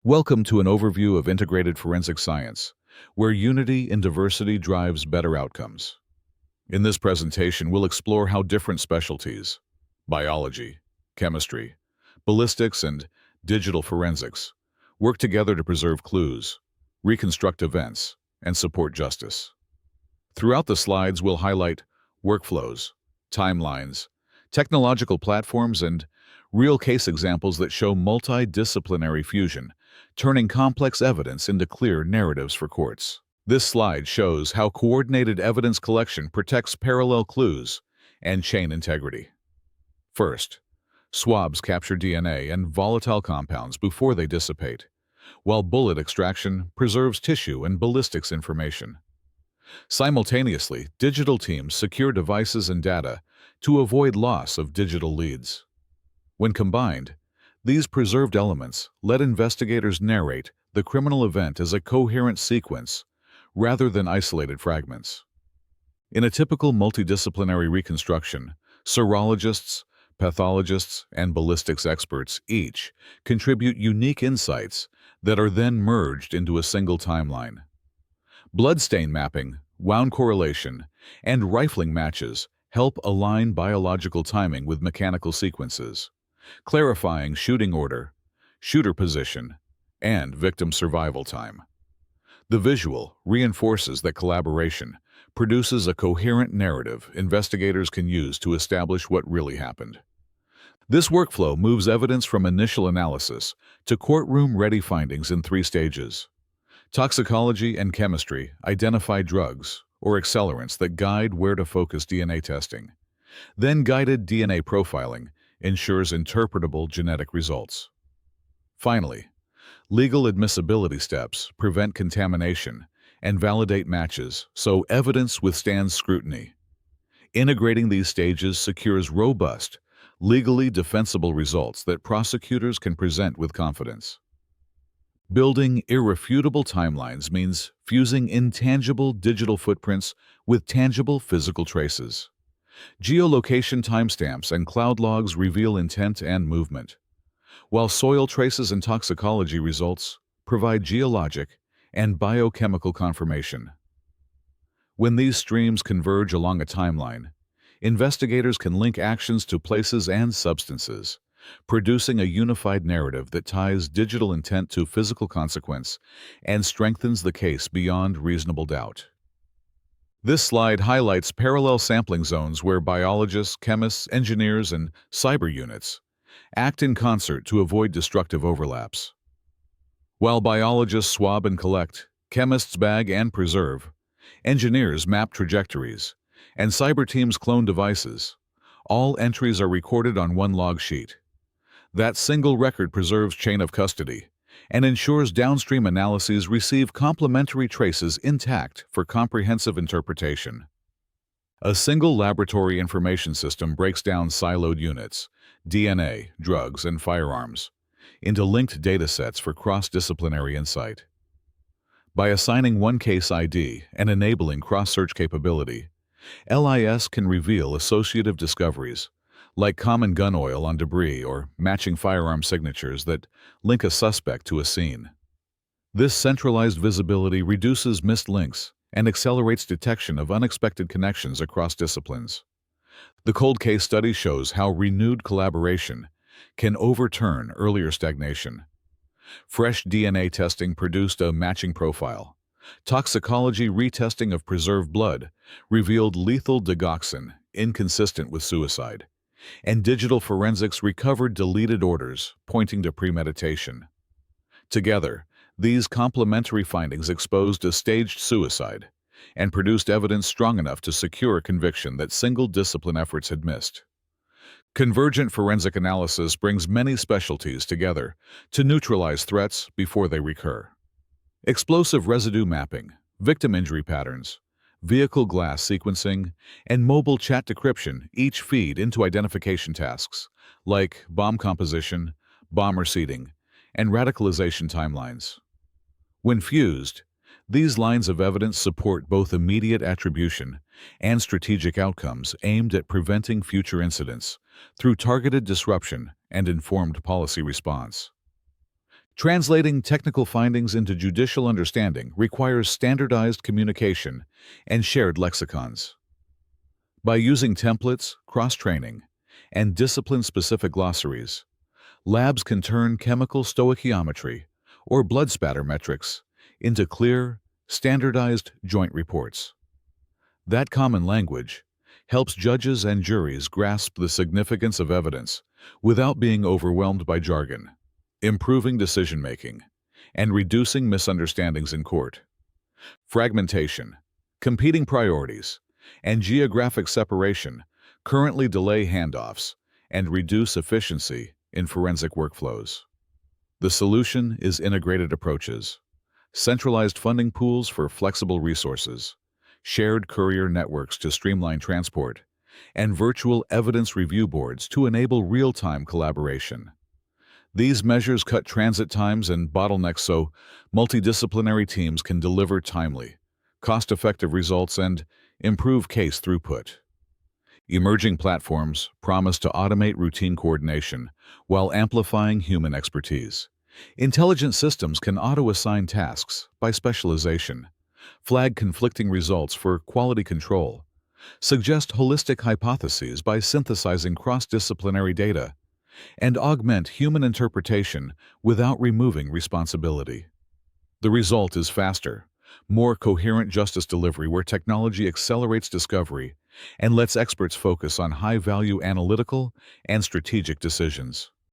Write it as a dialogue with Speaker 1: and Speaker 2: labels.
Speaker 1: Welcome to an overview of integrated forensic science, where unity in diversity drives better outcomes. In this presentation, we'll explore how different specialties, biology, chemistry, ballistics, and digital forensics, work together to preserve clues, reconstruct events, and support justice. Throughout the slides, we'll highlight workflows, timelines, technological platforms, and real case examples that show multidisciplinary fusion, turning complex evidence into clear narratives for courts. This slide shows how coordinated evidence collection protects parallel clues and chain integrity. First, swabs capture DNA and volatile compounds before they dissipate, while bullet extraction preserves tissue and ballistics information. Simultaneously, digital teams secure devices and data to avoid loss of digital leads. When combined, these preserved elements let investigators narrate the criminal event as a coherent sequence rather than isolated fragments. In a typical multidisciplinary reconstruction, serologists, pathologists, and ballistics experts each contribute unique insights that are then merged into a single timeline. Bloodstain mapping, wound correlation, and rifling matches help align biological timing with mechanical sequences, clarifying shooting order, shooter position, and victim survival time. The visual reinforces that collaboration produces a coherent narrative investigators can use to establish what really happened. This workflow moves evidence from initial analysis to courtroom-ready findings in 3 stages. Toxicology and chemistry identify drugs or accelerants that guide where to focus DNA testing. Then guided DNA profiling ensures interpretable genetic results. Finally, legal admissibility steps prevent contamination and validate matches so evidence withstands scrutiny. Integrating these stages secures robust, legally defensible results that prosecutors can present with confidence. Building irrefutable timelines means fusing intangible digital footprints with tangible physical traces. Geolocation timestamps and cloud logs reveal intent and movement, while soil traces and toxicology results provide geologic and biochemical confirmation. When these streams converge along a timeline, investigators can link actions to places and substances, producing a unified narrative that ties digital intent to physical consequence and strengthens the case beyond reasonable doubt. This slide highlights parallel sampling zones where biologists, chemists, engineers, and cyber units act in concert to avoid destructive overlaps. While biologists swab and collect, chemists bag and preserve, engineers map trajectories, and cyber teams clone devices, all entries are recorded on one log sheet. That single record preserves chain of custody and ensures downstream analyses receive complementary traces intact for comprehensive interpretation. A single laboratory information system breaks down siloed units, DNA, drugs, and firearms, into linked datasets for cross-disciplinary insight. By assigning one case ID and enabling cross-search capability, LIS can reveal associative discoveries, like common gun oil on debris or matching firearm signatures that link a suspect to a scene. This centralized visibility reduces missed links and accelerates detection of unexpected connections across disciplines. The cold case study shows how renewed collaboration can overturn earlier stagnation. Fresh DNA testing produced a matching profile. Toxicology retesting of preserved blood revealed lethal digoxin inconsistent with suicide, and digital forensics recovered deleted orders pointing to premeditation. Together, these complementary findings exposed a staged suicide and produced evidence strong enough to secure a conviction that single-discipline efforts had missed. Convergent forensic analysis brings many specialties together to neutralize threats before they recur. Explosive residue mapping, victim injury patterns, vehicle glass sequencing, and mobile chat decryption each feed into identification tasks like bomb composition, bomber seeding, and radicalization timelines. When fused, these lines of evidence support both immediate attribution and strategic outcomes aimed at preventing future incidents through targeted disruption and informed policy response. Translating technical findings into judicial understanding requires standardized communication and shared lexicons. By using templates, cross-training, and discipline-specific glossaries, labs can turn chemical stoichiometry, or blood spatter metrics, into clear, standardized joint reports. That common language helps judges and juries grasp the significance of evidence without being overwhelmed by jargon, improving decision-making, and reducing misunderstandings in court. Fragmentation, competing priorities, and geographic separation currently delay handoffs and reduce efficiency in forensic workflows. The solution is integrated approaches, centralized funding pools for flexible resources, shared courier networks to streamline transport, and virtual evidence review boards to enable real-time collaboration. These measures cut transit times and bottlenecks so multidisciplinary teams can deliver timely, cost-effective results and improve case throughput. Emerging platforms promise to automate routine coordination while amplifying human expertise. Intelligent systems can auto-assign tasks by specialization, flag conflicting results for quality control, suggest holistic hypotheses by synthesizing cross-disciplinary data, and augment human interpretation without removing responsibility. The result is faster, more coherent justice delivery where technology accelerates discovery and lets experts focus on high-value analytical and strategic decisions.